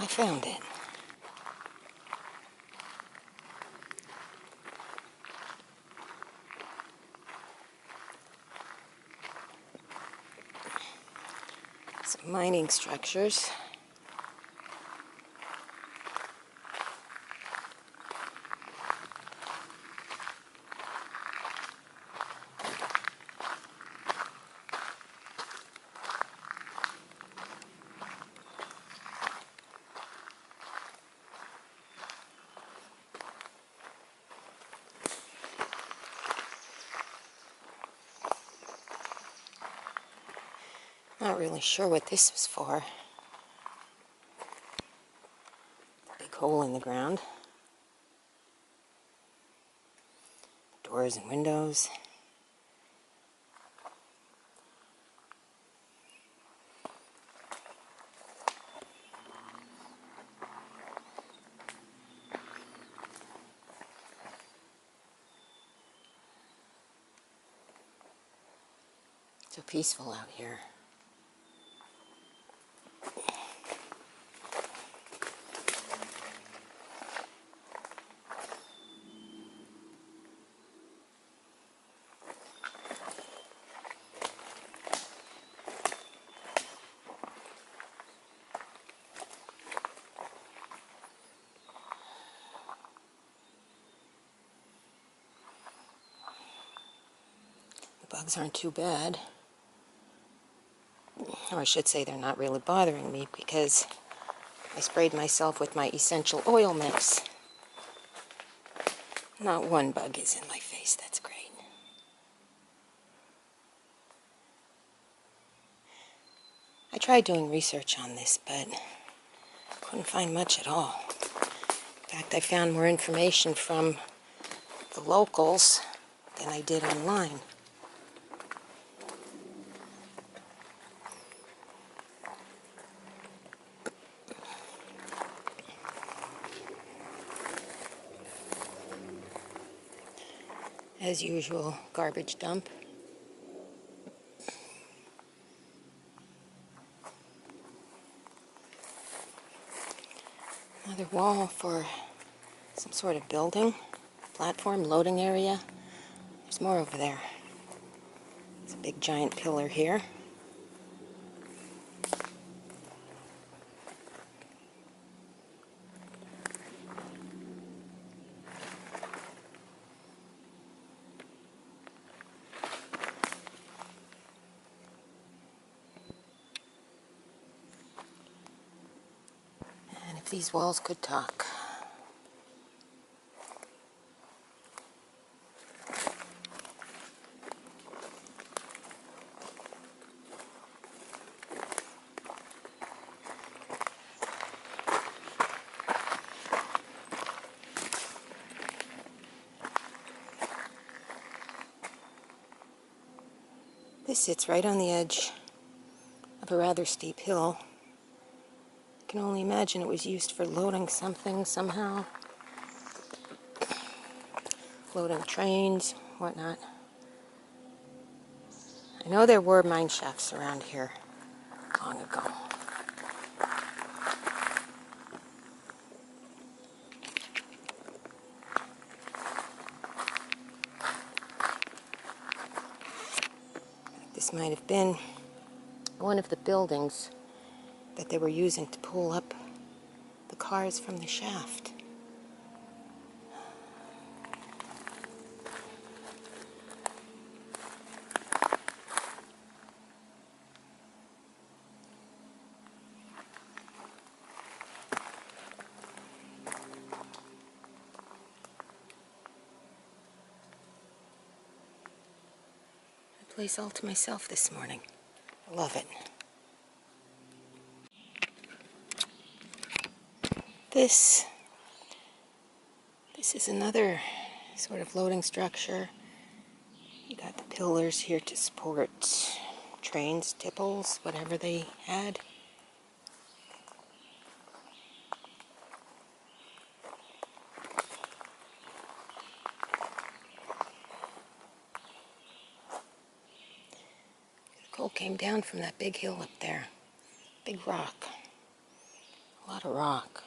I found it. Some mining structures. Not really sure what this was for. Big hole in the ground. Doors and windows. So peaceful out here. The bugs aren't too bad. Or I should say they're not really bothering me because I sprayed myself with my essential oil mix. Not one bug is in my face. That's great. I tried doing research on this, but couldn't find much at all. In fact, I found more information from the locals than I did online. As usual, garbage dump. Another wall for some sort of building, platform, loading area. There's more over there. There's a big giant pillar here. And if these walls could talk. This sits right on the edge of a rather steep hill. I can only imagine it was used for loading something somehow. Loading trains, whatnot. I know there were mine shafts around here long ago. This might have been one of the buildings that they were using to pull up the cars from the shaft. Place all to myself this morning. I love it. This is another sort of loading structure. You got the pillars here to support trains, tipples, whatever they had. The coal came down from that big hill up there. Big rock. A lot of rock.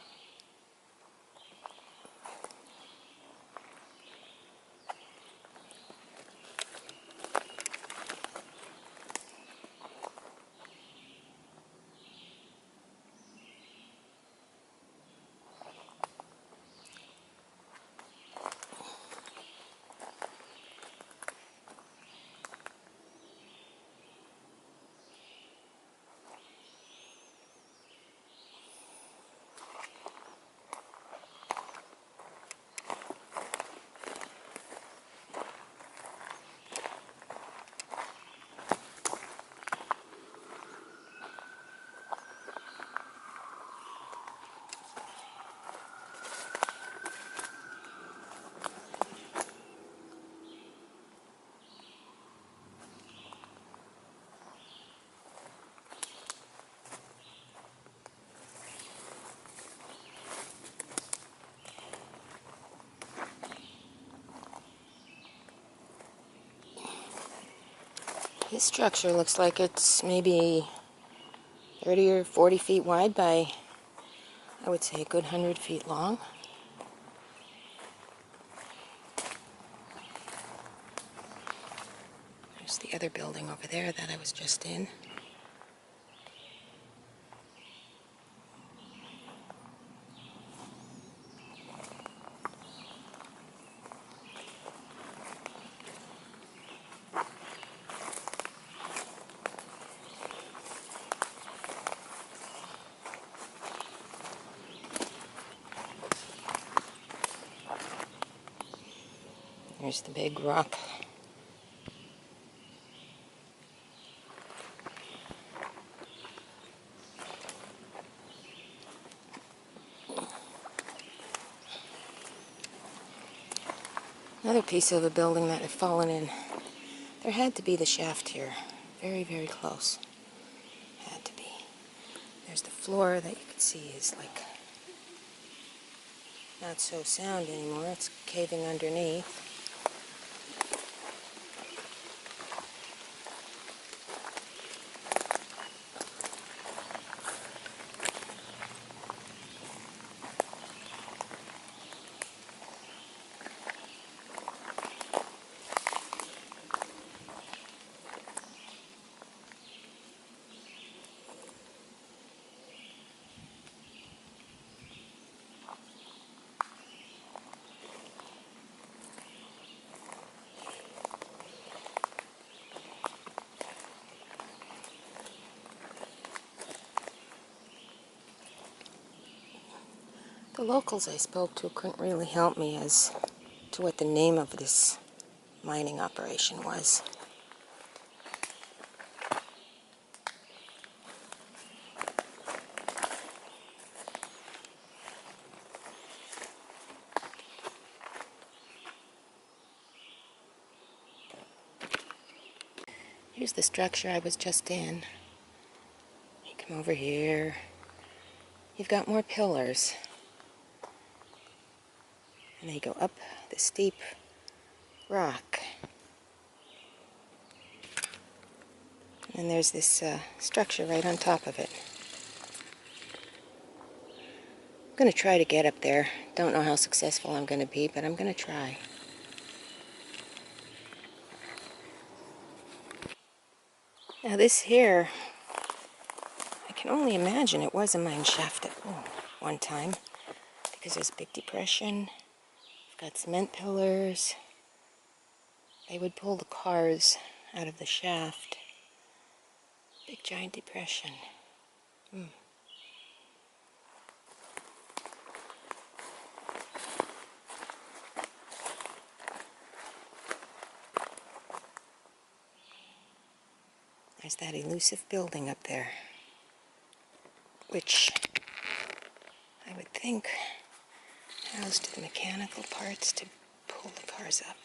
This structure looks like it's maybe 30 or 40 feet wide by, I would say, a good 100 feet long. There's the other building over there that I was just in. There's the big rock. Another piece of a building that had fallen in. There had to be the shaft here. Very, very close. Had to be. There's the floor that you can see is like not so sound anymore. It's caving underneath. The locals I spoke to couldn't really help me as to what the name of this mining operation was. Here's the structure I was just in. You come over here. You've got more pillars. And they go up the steep rock. And there's this structure right on top of it. I'm going to try to get up there. Don't know how successful I'm going to be, but I'm going to try. Now this here, I can only imagine it was a mine shaft at one time, because there's a big depression. We've got cement pillars. They would pull the cars out of the shaft. Big giant depression. There's that elusive building up there, which I would think housed the mechanical parts to pull the cars up.